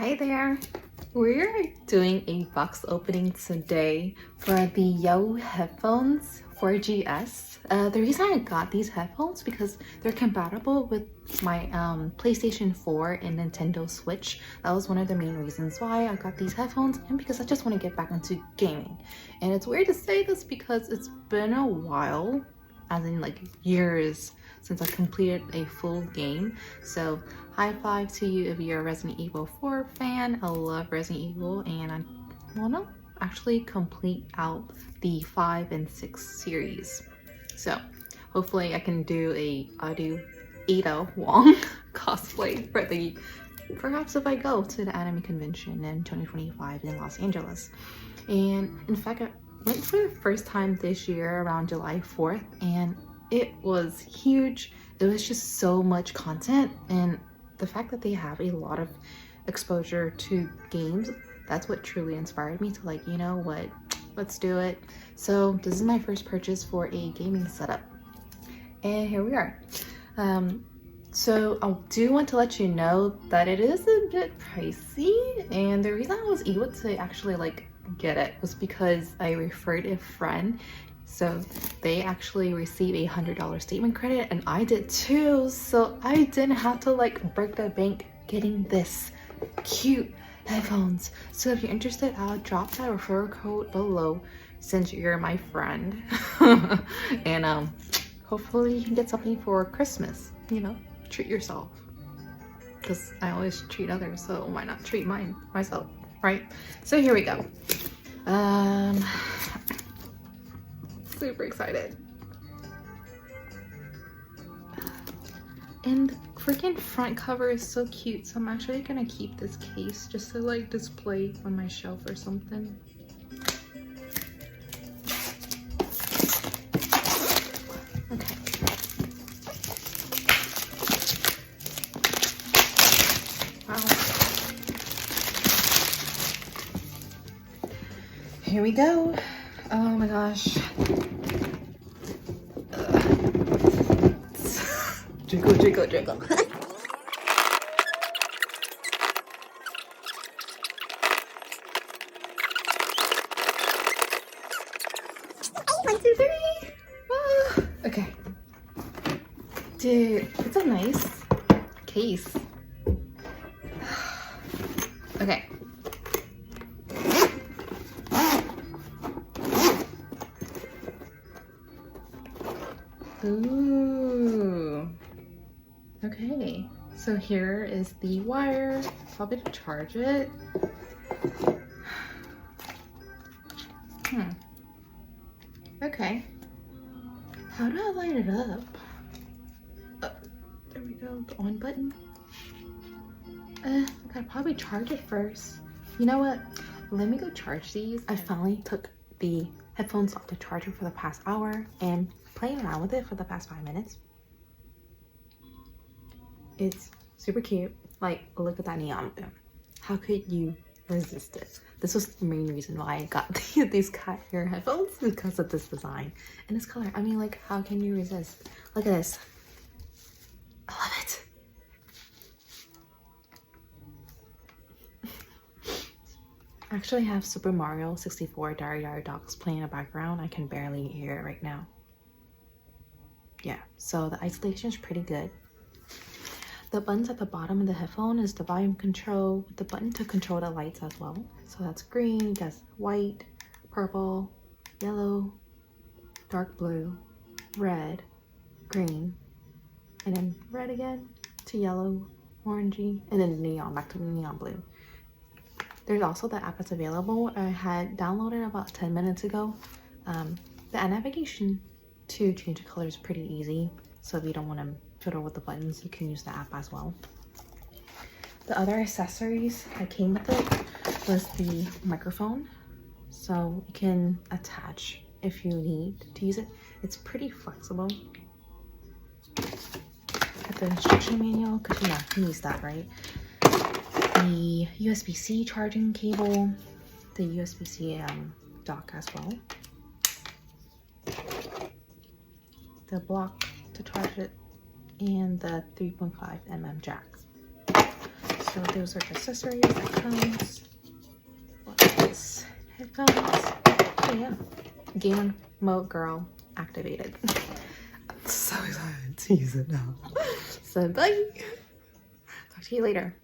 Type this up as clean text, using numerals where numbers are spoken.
Hi there! We're doing a box opening today for the Yowu Headphones 4GS. The reason I got these headphones because they're compatible with my PlayStation 4 and Nintendo Switch. That was one of the main reasons why I got these headphones, and because I just want to get back into gaming. And it's weird to say this because it's been a while, as in like years, since I completed a full game. So high five to you if you're a Resident Evil 4 fan. I love Resident Evil, and I want to actually complete out the 5 and 6 series. So hopefully I can do Ada Wong cosplay for the, perhaps if I go to the anime convention in 2025 in Los Angeles. And in fact, I went for the first time this year around July 4th, and it was huge. It was just so much content, and the fact that they have a lot of exposure to games, that's what truly inspired me to, like, you know what, let's do it. So this is my first purchase for a gaming setup, and here we are. So I do want to let you know that it is a bit pricey, and the reason I was able to actually like get it was because I referred a friend. So they actually received a $100 statement credit, and I did too. So I didn't have to like break the bank getting this cute headphones. So if you're interested, I'll drop that referral code below since you're my friend. And hopefully you can get something for Christmas, you know, treat yourself. Because I always treat others, so why not treat myself, right? So here we go. Super excited. And the freaking front cover is so cute, so I'm actually gonna keep this case just to like display on my shelf or something. Okay. Wow. Here we go. Oh my gosh. Jiggle, jiggle, jiggle. 1, 2, 3. Ah, okay. Dude, it's a nice case. Okay. Ooh. Okay, so here is the wire, probably to charge it. Okay. How do I light it up? There we go, the on button. I gotta probably charge it first. You know what? Let me go charge these. I finally took the headphones off the charger for the past hour and playing around with it for the past 5 minutes. It's super cute. Like, look at that neon. How could you resist it? This was the main reason why I got these cat ear headphones, because of this design and this color. I mean, like, how can you resist? Look at this. I love it. I actually have Super Mario 64 Diary Dogs playing in the background. I can barely hear it right now. Yeah, so the isolation is pretty good. The buttons at the bottom of the headphone is the volume control, the button to control the lights as well. So that's green, that's white, purple, yellow, dark blue, red, green, and then red again to yellow, orangey, and then neon, back to the neon blue. There's also the app that's available. I had downloaded about 10 minutes ago. The navigation to change the color is pretty easy. So if you don't want to fiddle with the buttons, you can use the app as well. The other accessories that came with it was the microphone. So you can attach if you need to use it. It's pretty flexible. Got the instruction manual, because you can use that, right? The USB-C charging cable, the USB-C dock as well, the block to charge it, and the 3.5mm jack. So those are the accessories that comes. What's headphones? Oh yeah, game mode girl activated. I'm so excited to use it now. So bye. Talk to you later.